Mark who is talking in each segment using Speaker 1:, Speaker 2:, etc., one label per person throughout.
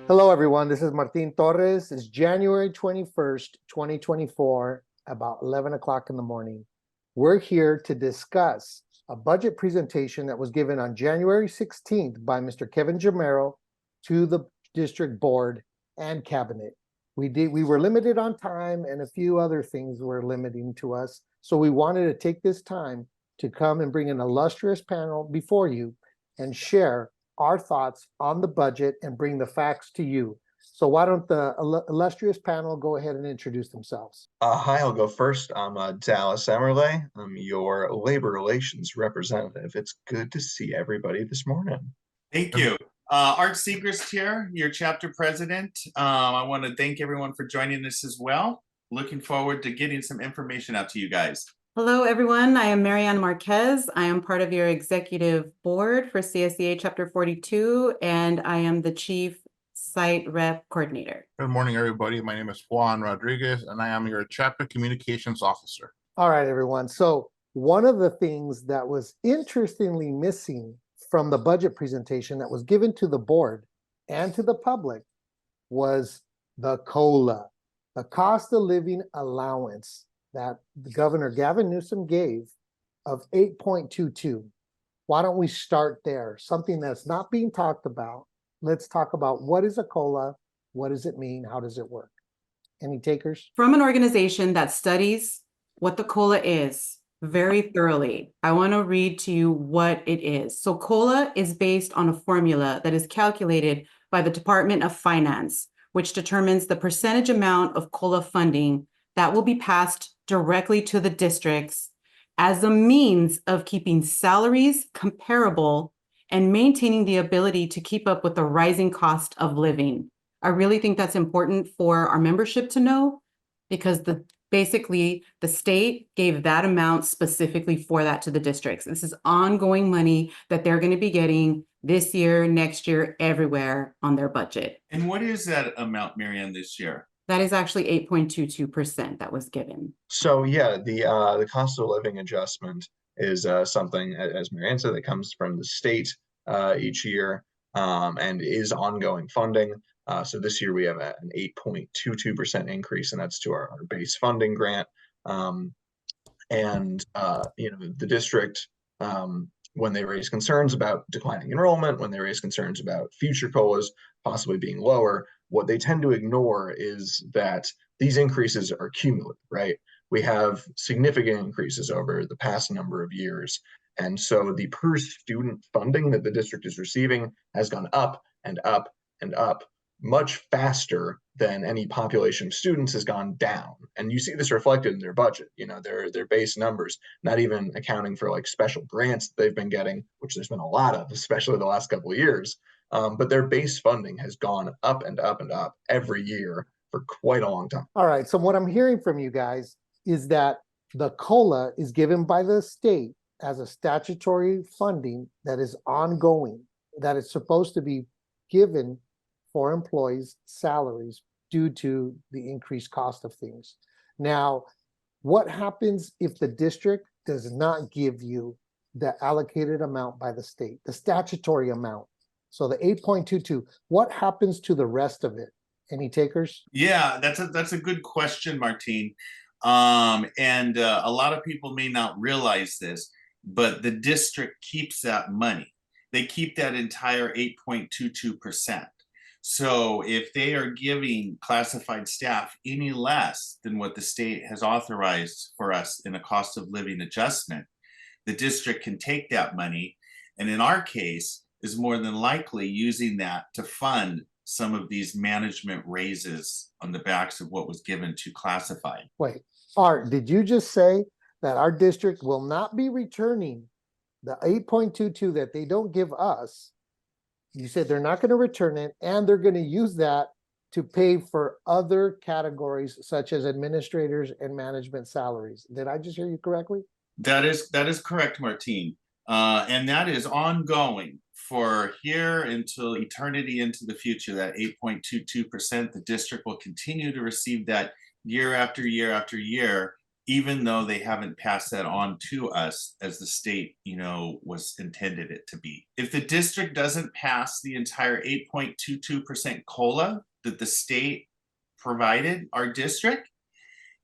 Speaker 1: Hello, everyone. This is Martin Torrez. It's January 21st, 2024, about 11 o'clock in the morning. We're here to discuss a budget presentation that was given on January 16th by Mr. Kevin Jamero to the district board and cabinet. We were limited on time, and a few other things were limiting to us. So we wanted to take this time to come and bring an illustrious panel before you and share our thoughts on the budget and bring the facts to you. So why don't the illustrious panel go ahead and introduce themselves?
Speaker 2: Hi, I'll go first. I'm Dallas Emerle. I'm your labor relations representative. It's good to see everybody this morning.
Speaker 3: Thank you. Art Siegrist here, your chapter president. I want to thank everyone for joining us as well. Looking forward to getting some information out to you guys.
Speaker 4: Hello, everyone. I am Marianne Marquez. I am part of your executive board for CSEA Chapter 42, and I am the Chief Site Rep Coordinator.
Speaker 5: Good morning, everybody. My name is Juan Rodriguez, and I am your Chapter Communications Officer.
Speaker 1: All right, everyone. So one of the things that was interestingly missing from the budget presentation that was given to the board and to the public was the COLA, the cost of living allowance that Governor Gavin Newsom gave of 8.22. Why don't we start there? Something that's not being talked about. Let's talk about what is a COLA, what does it mean, how does it work? Any takers?
Speaker 4: From an organization that studies what the COLA is very thoroughly, I want to read to you what it is. So COLA is based on a formula that is calculated by the Department of Finance, which determines the percentage amount of COLA funding that will be passed directly to the districts as a means of keeping salaries comparable and maintaining the ability to keep up with the rising cost of living. I really think that's important for our membership to know, because basically the state gave that amount specifically for that to the districts. This is ongoing money that they're going to be getting this year, next year, everywhere on their budget.
Speaker 3: And what is that amount, Marianne, this year?
Speaker 4: That is actually 8.22% that was given.
Speaker 2: So yeah, the cost of living adjustment is something, as Marianne said, that comes from the state each year and is ongoing funding. So this year we have an 8.22% increase, and that's to our base funding grant. The district, when they raise concerns about declining enrollment, when they raise concerns about future COLAs possibly being lower, what they tend to ignore is that these increases are cumulative, right? We have significant increases over the past number of years. And so the per student funding that the district is receiving has gone up and up and up much faster than any population of students has gone down. And you see this reflected in their budget, their base numbers, not even accounting for like special grants that they've been getting, which there's been a lot of, especially the last couple of years. But their base funding has gone up and up and up every year for quite a long time.
Speaker 1: All right. So what I'm hearing from you guys is that the COLA is given by the state as a statutory funding that is ongoing, that is supposed to be given for employees' salaries due to the increased cost of things. Now, what happens if the district does not give you the allocated amount by the state, the statutory amount? So the 8.22, what happens to the rest of it? Any takers?
Speaker 3: Yeah, that's a good question, Martine. A lot of people may not realize this, but the district keeps that money. They keep that entire 8.22%. So if they are giving classified staff any less than what the state has authorized for us in a cost of living adjustment, the district can take that money, and in our case, is more than likely using that to fund some of these management raises on the backs of what was given to classified.
Speaker 1: Wait, Art, did you just say that our district will not be returning the 8.22 that they don't give us? You said they're not going to return it, and they're going to use that to pay for other categories such as administrators and management salaries. Did I just hear you correctly?
Speaker 3: That is correct, Martine. And that is ongoing for here until eternity into the future. That 8.22%, the district will continue to receive that year after year after year even though they haven't passed that on to us as the state, was intended it to be. If the district doesn't pass the entire 8.22% COLA that the state provided our district,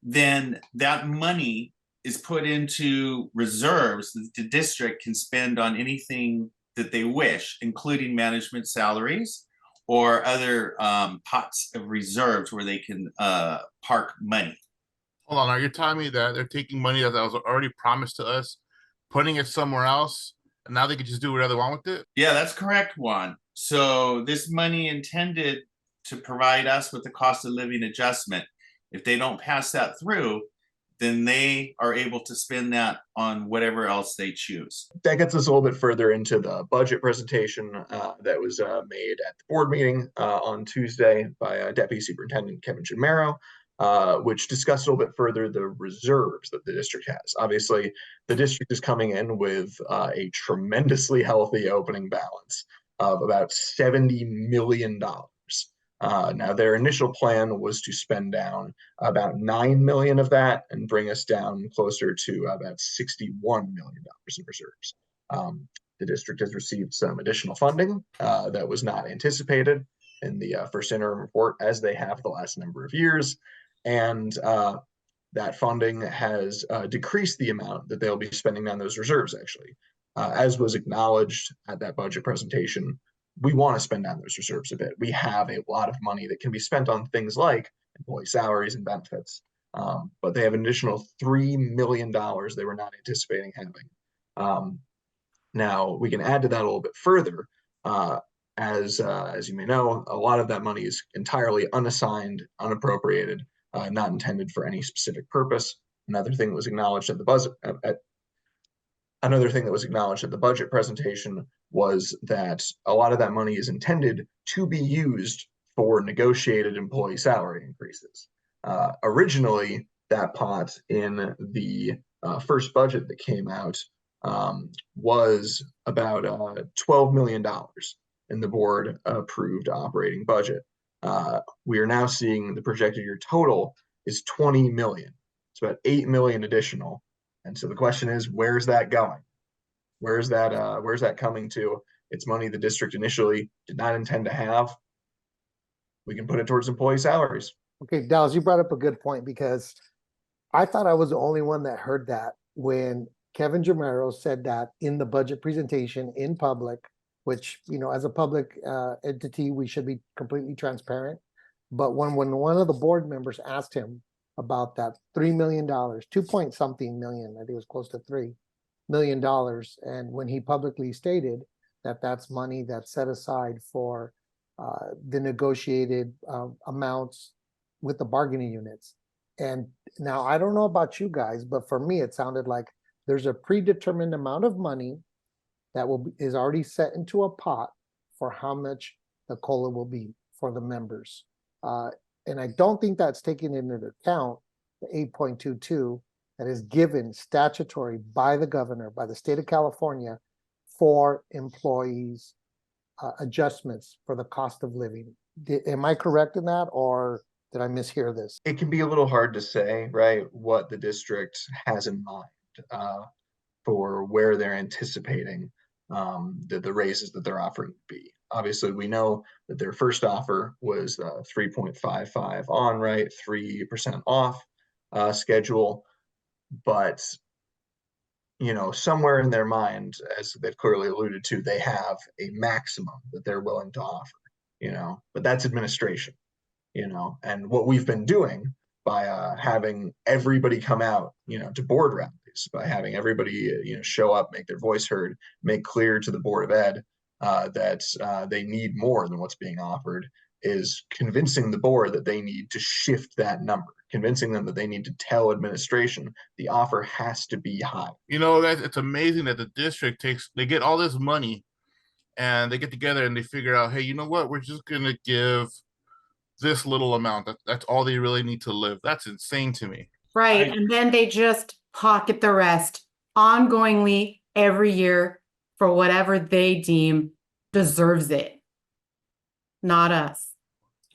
Speaker 3: then that money is put into reserves that the district can spend on anything that they wish, including management salaries or other pots of reserves where they can park money.
Speaker 5: Hold on, are you telling me that they're taking money that was already promised to us, putting it somewhere else, and now they can just do whatever they want with it?
Speaker 3: Yeah, that's correct, Juan. So this money intended to provide us with the cost of living adjustment. If they don't pass that through, then they are able to spend that on whatever else they choose.
Speaker 2: That gets us a little bit further into the budget presentation that was made at the board meeting on Tuesday by Deputy Superintendent Kevin Gimero, which discussed a little bit further the reserves that the district has. Obviously, the district is coming in with a tremendously healthy opening balance of about $70 million. Now, their initial plan was to spend down about $9 million of that and bring us down closer to about $61 million in reserves. The district has received some additional funding that was not anticipated in the first interim report, as they have the last number of years. And that funding has decreased the amount that they'll be spending on those reserves, actually. As was acknowledged at that budget presentation, we want to spend down those reserves a bit. We have a lot of money that can be spent on things like employee salaries and benefits, but they have an additional $3 million they were not anticipating having. Now, we can add to that a little bit further. As you may know, a lot of that money is entirely unassigned, unappropriated, not intended for any specific purpose. Another thing that was acknowledged at the budget presentation was that a lot of that money is intended to be used for negotiated employee salary increases. Originally, that pot in the first budget that came out was about $12 million in the board approved operating budget. We are now seeing the projected year total is 20 million. It's about 8 million additional. And so the question is, where's that going? Where's that coming to? It's money the district initially did not intend to have. We can put it towards employee salaries.
Speaker 1: Okay, Dallas, you brought up a good point, because I thought I was the only one that heard that when Kevin Gimero said that in the budget presentation in public, which, as a public entity, we should be completely transparent. But when one of the board members asked him about that $3 million, 2 point something million, I think it was close to $3 million. And when he publicly stated that that's money that's set aside for the negotiated amounts with the bargaining units. And now I don't know about you guys, but for me, it sounded like there's a predetermined amount of money that is already set into a pot for how much the COLA will be for the members. And I don't think that's taken into account the 8.22 that is given statutory by the governor, by the state of California, for employees adjustments for the cost of living. Am I correct in that, or did I mishear this?
Speaker 2: It can be a little hard to say, right, what the district has in mind for where they're anticipating the raises that they're offering to be. Obviously, we know that their first offer was 3.55 on, right, 3% off schedule, but somewhere in their mind, as they've clearly alluded to, they have a maximum that they're willing to offer, but that's administration, and what we've been doing by having everybody come out, to board rallies, by having everybody, show up, make their voice heard, make clear to the Board of Ed that they need more than what's being offered, is convincing the board that they need to shift that number, convincing them that they need to tell administration the offer has to be high.
Speaker 5: It's amazing that the district they get all this money and they get together and they figure out, hey, you know what? We're just going to give this little amount. That's all they really need to live. That's insane to me.
Speaker 4: Right. And then they just pocket the rest ongoingly every year for whatever they deem deserves it. Not us.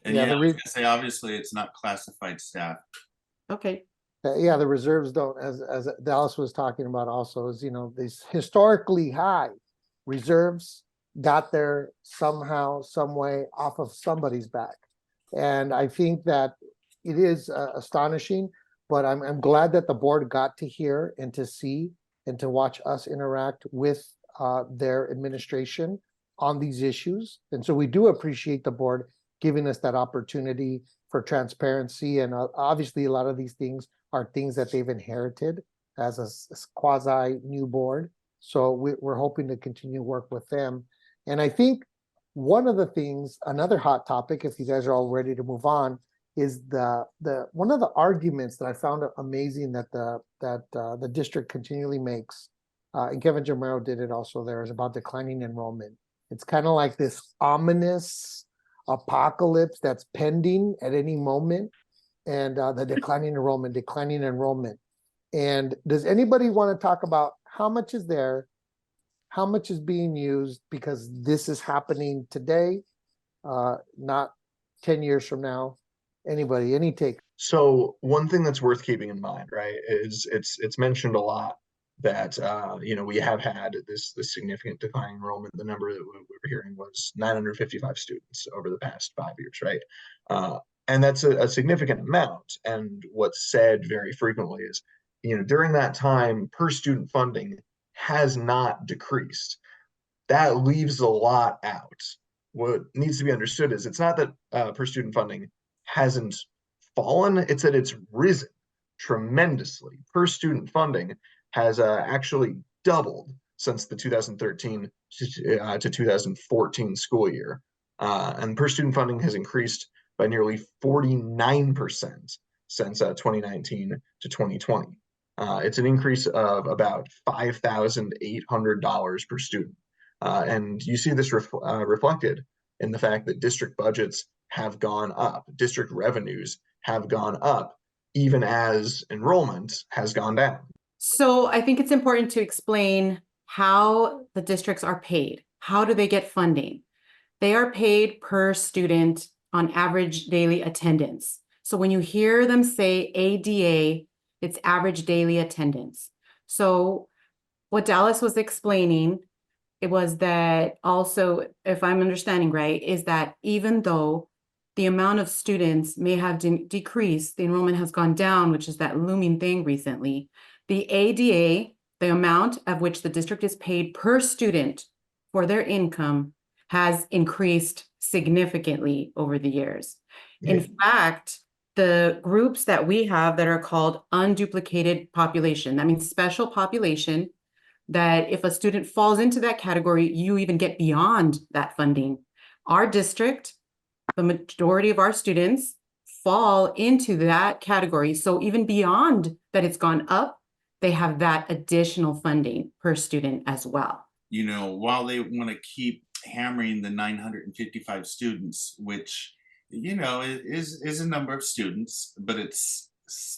Speaker 3: And
Speaker 1: Yeah,
Speaker 3: I was gonna say, obviously, it's not classified staff.
Speaker 4: Okay.
Speaker 1: Yeah, the reserves don't, as Dallas was talking about also, is, these historically high reserves got there somehow, some way off of somebody's back. And I think that it is astonishing, but I'm glad that the board got to hear and to see and to watch us interact with their administration on these issues. And so we do appreciate the board giving us that opportunity for transparency. And obviously, a lot of these things are things that they've inherited as a quasi new board. So we're hoping to continue to work with them. And I think one of the things, another hot topic, if you guys are all ready to move on, is the one of the arguments that I found amazing that the district continually makes, and Kevin Jamero did it also there, is about declining enrollment. It's kind of like this ominous apocalypse that's pending at any moment, and the declining enrollment. And does anybody want to talk about how much is there, how much is being used, because this is happening today, not 10 years from now? Anybody, any take?
Speaker 2: So one thing that's worth keeping in mind, right, is it's mentioned a lot that we have had this significant decline in enrollment. The number that we were hearing was 955 students over the past 5 years, right? And that's a significant amount. And what's said very frequently is, during that time, per student funding has not decreased. That leaves a lot out. What needs to be understood is it's not that per student funding hasn't fallen, it's that it's risen tremendously. Per student funding has actually doubled since the 2013 to 2014 school year. And per student funding has increased by nearly 49% since 2019 to 2020. It's an increase of about $5,800 per student. And you see this reflected in the fact that district budgets have gone up, district revenues have gone up, even as enrollment has gone down.
Speaker 4: So I think it's important to explain how the districts are paid. How do they get funding? They are paid per student on average daily attendance. So when you hear them say ADA, it's average daily attendance. So what Dallas was explaining, it was that also, if I'm understanding right, is that even though the amount of students may have decreased, the enrollment has gone down, which is that looming thing recently, the ADA, the amount of which the district is paid per student for their income, has increased significantly over the years. In fact, the groups that we have that are called unduplicated population, that means special population, that if a student falls into that category, you even get beyond that funding. Our district, the majority of our students fall into that category. So even beyond that it's gone up, they have that additional funding per student as well.
Speaker 3: While they want to keep hammering the 955 students, which, is a number of students, but it's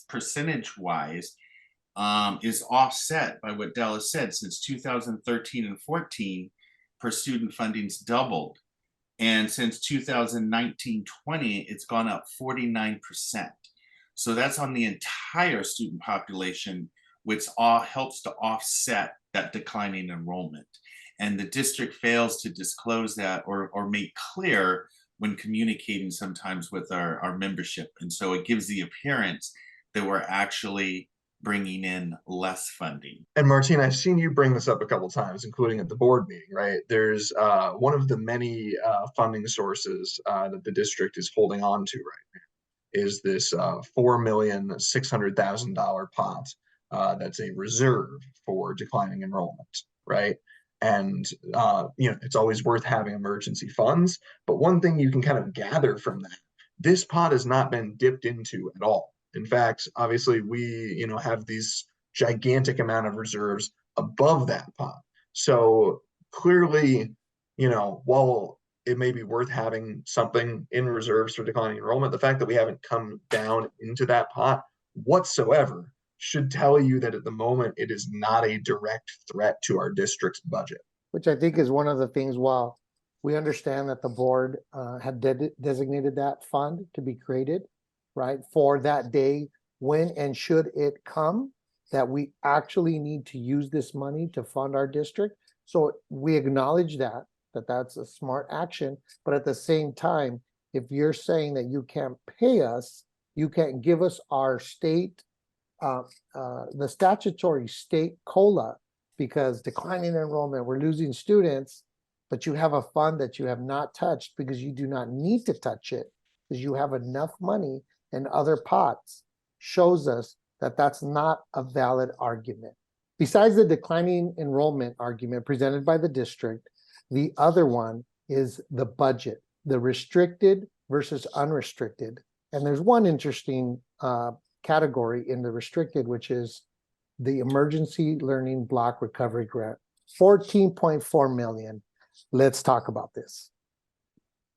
Speaker 3: percentage wise, is offset by what Dallas said. Since 2013 and 14, per student funding's doubled. And since 2019-20, it's gone up 49%. So that's on the entire student population, which all helps to offset that declining enrollment. And the district fails to disclose that or make clear when communicating sometimes with our membership. And so it gives the appearance that we're actually bringing in less funding.
Speaker 2: And Martine, I've seen you bring this up a couple times, including at the board meeting, right? There's one of the many funding sources that the district is holding on to right now is this $4,600,000 pot that's a reserve for declining enrollment, right? And it's always worth having emergency funds. But one thing you can kind of gather from that, this pot has not been dipped into at all. In fact, obviously, we have these gigantic amount of reserves above that pot. So clearly, while it may be worth having something in reserves for declining enrollment, the fact that we haven't come down into that pot whatsoever should tell you that at the moment it is not a direct threat to our district's budget.
Speaker 1: Which I think is one of the things, while we understand that the board had designated that fund to be created, right, for that day when and should it come that we actually need to use this money to fund our district. So we acknowledge that that's a smart action, but at the same time, if you're saying that you can't pay us, you can't give us our state, the statutory state COLA, because declining enrollment, we're losing students, but you have a fund that you have not touched because you do not need to touch it because you have enough money in other pots, shows us that that's not a valid argument. Besides the declining enrollment argument presented by the district, the other one is the budget, the restricted versus unrestricted. And there's one interesting category in the restricted, which is the Emergency Learning Block Recovery Grant, 14.4 million. Let's talk about this.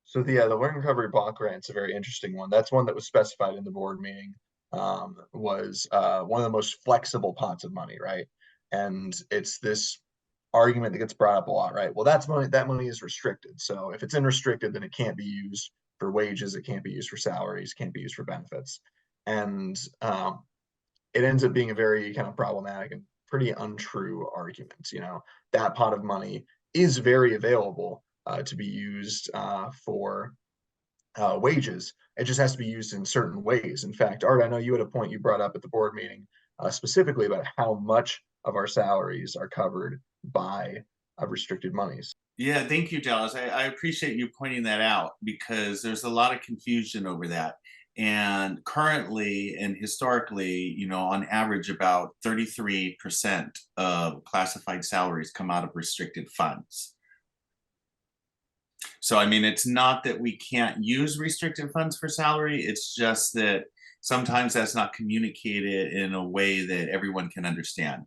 Speaker 2: So the Learning Recovery Block Grant is a very interesting one. That's one that was specified in the board meeting, was one of the most flexible pots of money, right? And it's this argument that gets brought up a lot, right? Well, that money is restricted. So if it's unrestricted, then it can't be used for wages, it can't be used for salaries, can't be used for benefits. And it ends up being a very kind of problematic and pretty untrue argument. You know, that pot of money is very available to be used for wages. It just has to be used in certain ways. In fact, Art, I know you had a point you brought up at the board meeting specifically about how much of our salaries are covered by restricted monies.
Speaker 3: Yeah, thank you, Dallas. I appreciate you pointing that out because there's a lot of confusion over that. And currently and historically, you know, on average, about 33% of classified salaries come out of restricted funds. So, I mean, it's not that we can't use restricted funds for salary. It's just that sometimes that's not communicated in a way that everyone can understand.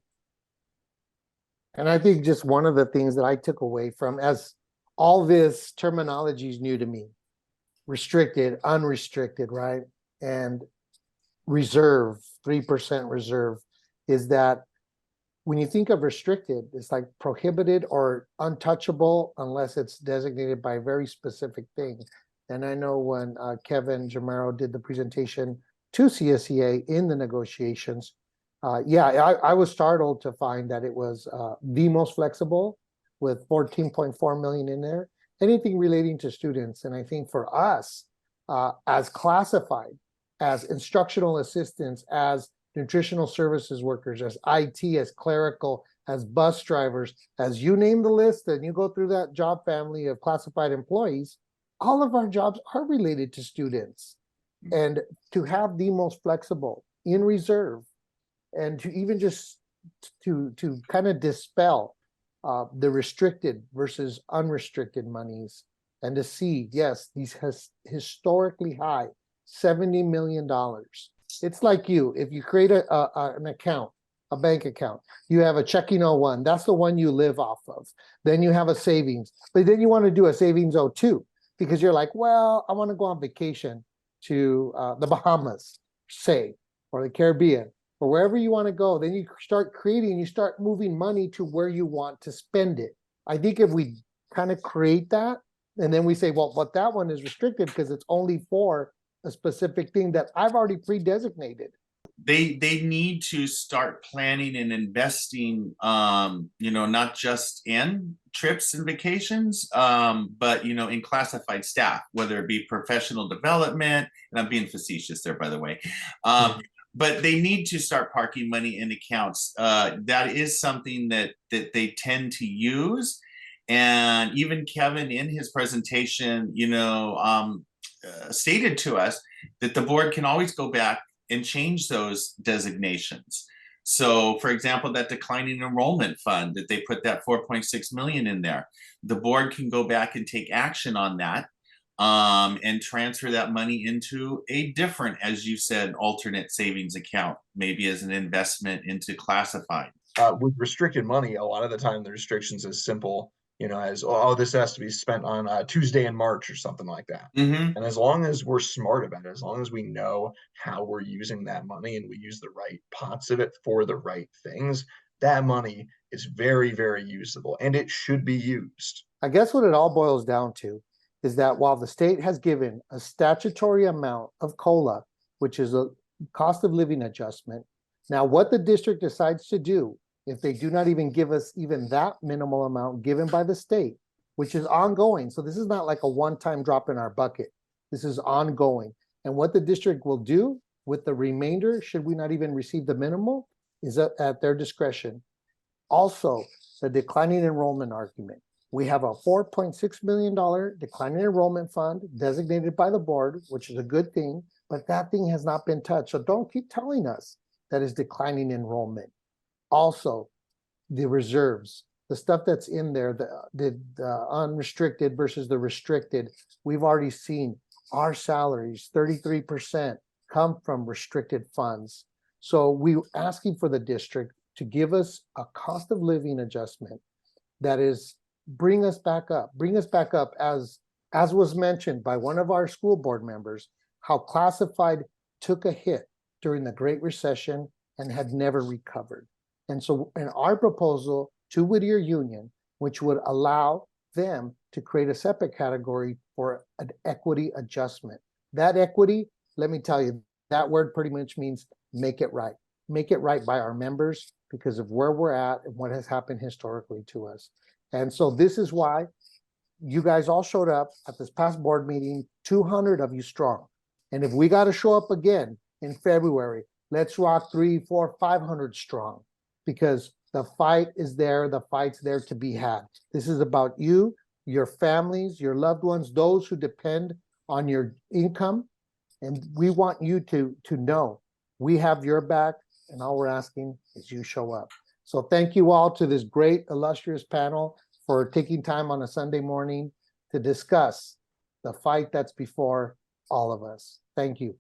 Speaker 1: And I think just one of the things that I took away from, as all this terminology is new to me, restricted, unrestricted, right? And reserve, 3% reserve, is that when you think of restricted, it's like prohibited or untouchable unless it's designated by a very specific thing. And I know when Kevin Jamaro did the presentation to CSEA in the negotiations, I was startled to find that it was the most flexible with 14.4 million in there, anything relating to students. And I think for us, as classified, as instructional assistants, as nutritional services workers, as IT, as clerical, as bus drivers, as you name the list and you go through that job family of classified employees, all of our jobs are related to students. And to have the most flexible in reserve, and to even just to kind of dispel the restricted versus unrestricted monies, and to see, yes, these has historically high $70 million. It's like if you create an account, a bank account, you have a checking 01, that's the one you live off of. Then you have a savings, but then you want to do a savings 02 because you're like, well, I want to go on vacation to the Bahamas, say, or the Caribbean, or wherever you want to go. Then you start creating, you start moving money to where you want to spend it. I think if we kind of create that, and then we say, well, but that one is restricted because it's only for a specific thing that I've already pre-designated.
Speaker 3: They need to start planning and investing, you know, not just in trips and vacations, but, you know, in classified staff, whether it be professional development, and I'm being facetious there, by the way. But they need to start parking money in accounts. That is something that they tend to use. And even Kevin in his presentation, you know, stated to us that the board can always go back and change those designations. So, for example, that declining enrollment fund that they put that 4.6 million in there, the board can go back and take action on that and transfer that money into a different, as you said, alternate savings account, maybe as an investment into classified.
Speaker 2: With restricted money, a lot of the time the restrictions is simple, you know, as, oh, this has to be spent on Tuesday in March or something like that. And as long as we're smart about it, as long as we know how we're using that money and we use the right pots of it for the right things, that money is very, very usable and it should be used.
Speaker 1: I guess what it all boils down to is that while the state has given a statutory amount of COLA, which is cost of living adjustment. Now, what the district decides to do, if they do not even give us even that minimal amount given by the state, which is ongoing. So this is not like a one-time drop in our bucket. This is ongoing. And what the district will do with the remainder, should we not even receive the minimal, is at their discretion. Also, the declining enrollment argument. We have a $4.6 million declining enrollment fund designated by the board, which is a good thing, but that thing has not been touched. So don't keep telling us that is declining enrollment. Also, the reserves, the stuff that's in there, the unrestricted versus the restricted, we've already seen our salaries, 33% come from restricted funds. So we're asking for the district to give us a cost of living adjustment that is bring us back up as was mentioned by one of our school board members, how classified took a hit during the Great Recession and had never recovered. And so in our proposal to Whittier Union, which would allow them to create a separate category for an equity adjustment. That equity, let me tell you, that word pretty much means make it right. Make it right by our members because of where we're at and what has happened historically to us. And so this is why you guys all showed up at this past board meeting, 200 of you strong. And if we got to show up again in February, let's rock 300, 400, 500 strong, because the fight is there. The fight's there to be had. This is about you, your families, your loved ones, those who depend on your income. And we want you to know we have your back, and all we're asking is you show up. So thank you all to this great illustrious panel for taking time on a Sunday morning to discuss the fight that's before all of us. Thank you.